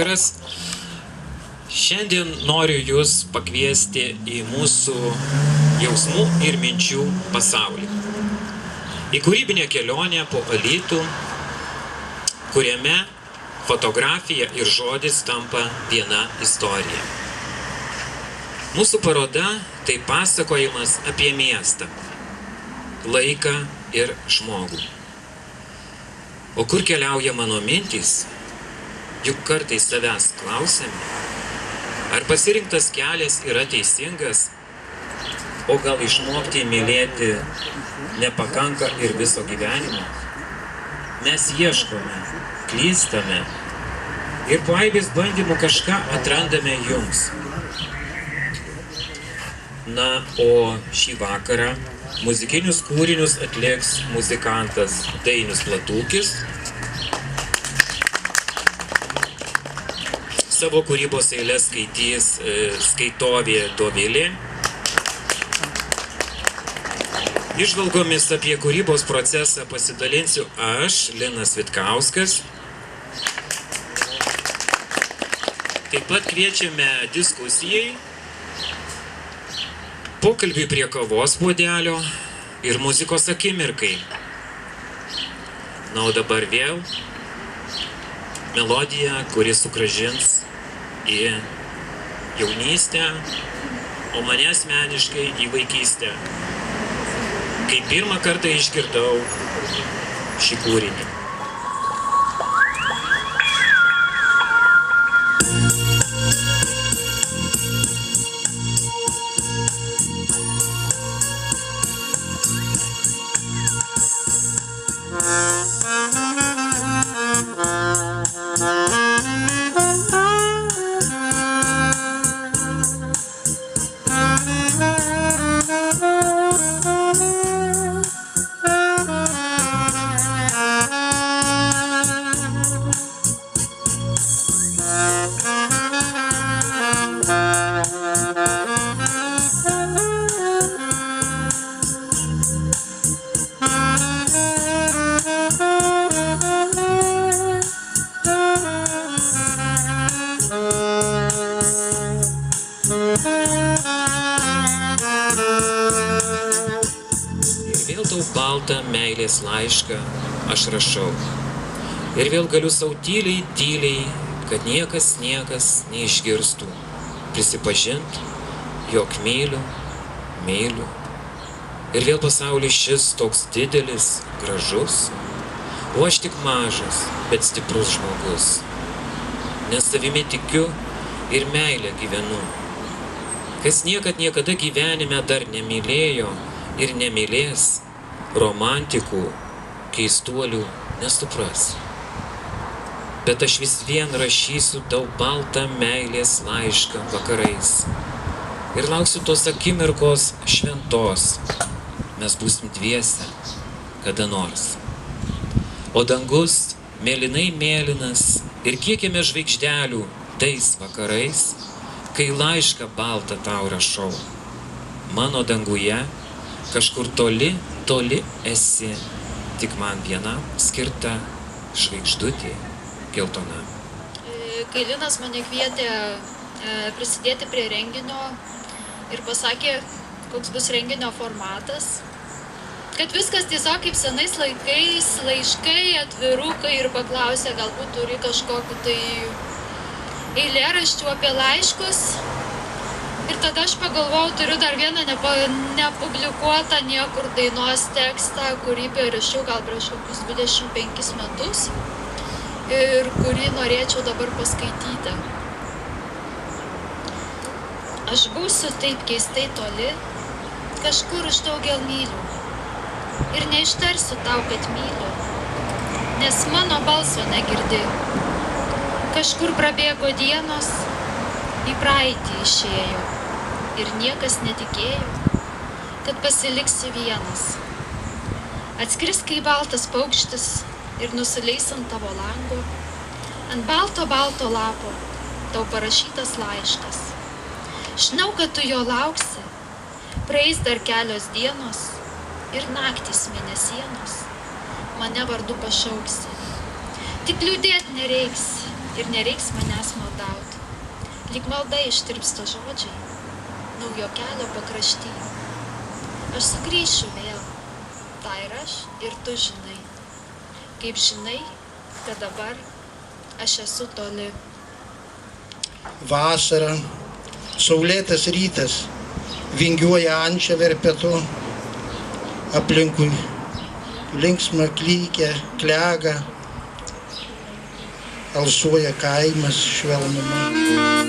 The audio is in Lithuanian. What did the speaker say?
vakaras. Šiandien noriu Jūs pakviesti į mūsų jausmų ir minčių pasaulį. Į kūrybinę kelionę po Alytų, kuriame fotografija ir žodis tampa viena istorija. Mūsų paroda tai pasakojimas apie miestą, laiką ir žmogų. O kur keliauja mano mintys? Juk kartais savęs klausiame, ar pasirinktas kelias yra teisingas, o gal išmokti mylėti nepakanka ir viso gyvenimo. Mes ieškome, klystame ir po aibės bandymų kažką atrandame Jums. Na, o šį vakarą muzikinius kūrinius atliks muzikantas Dainius Platūkis. Savo kūrybos eiles skaitys skaitovė Dovilė. Įžvalgomis apie kūrybos procesą pasidalinsiu aš, Linas Vitkauskas. Taip pat kviečiame diskusijai, pokalbiui prie kavos puodelio ir muzikos akimirkai. Na, o dabar vėl melodija, kuri sugrąžins į jaunystę, o mane asmeniškai į vaikystę, kai pirmą kartą išgirdau šį kūrinį. Baltą meilės laišką aš rašau. Ir vėl galiu sau tyliai, kad niekas neišgirstų, prisipažint, jog myliu. Ir vėl pasaulis šis toks didelis, gražus, o aš tik mažas, bet stiprus žmogus. Nes savimi tikiu ir meilę gyvenu. Kas niekada gyvenime dar nemylėjo ir nemylės, romantikų, keistuolių nesupras. Bet aš vis vien rašysiu tau baltą meilės laišką vakarais. Ir lauksiu tos akimirkos šventos. Mes būsim dviese kada nors. O dangus mėlynai mėlynas ir kiek jame žvaigždelių tais vakarais, kai laišką baltą tau rašau. Mano danguje kažkur toli esi, tik man vienam skirta žvaigždutė geltona. Kai Linas mane kvietė prisidėti prie renginio ir pasakė, koks bus renginio formatas, kad viskas tiesiog kaip senais laikais, laiškai, atvirukai ir paklausė, galbūt turi kažkokiu tai eilėraščių apie laiškus. Ir tada aš pagalvojau, turiu dar vieną nepublikuotą niekur dainos tekstą, kurį parašiau gal prieš kokius 25 metus ir kurį norėčiau dabar paskaityti. Aš būsiu taip keistai toli, kažkur už daugel mylių ir neištarsiu tau, kad myliu, nes mano balso negirdi. Kažkur prabėgo dienos, į praeitį išėjo. Ir niekas netikėjo, kad pasiliksi vienas. Atskris kaip baltas paukštis ir nusileis ant tavo lango. Ant balto lapo tau parašytas laiškas. Žinau, kad tu jo lauksi. Praeis dar kelios dienos ir naktys mėnesienos. Mane vardu pašauksi. Tik liūdėt nereiks, ir nereiks manęs maldauti. Lyg malda ištirpsta žodžiai, naujo kelio pakrašty. Aš sugrįšiu vėl, tai ir aš, ir tu žinai. Kaip žinai, kad dabar aš esu toli. Vasara, saulėtas rytas, vingiuoja ančia verpetu, aplinkui linksma klykia, klega, alsuoja kaimas švelnumu.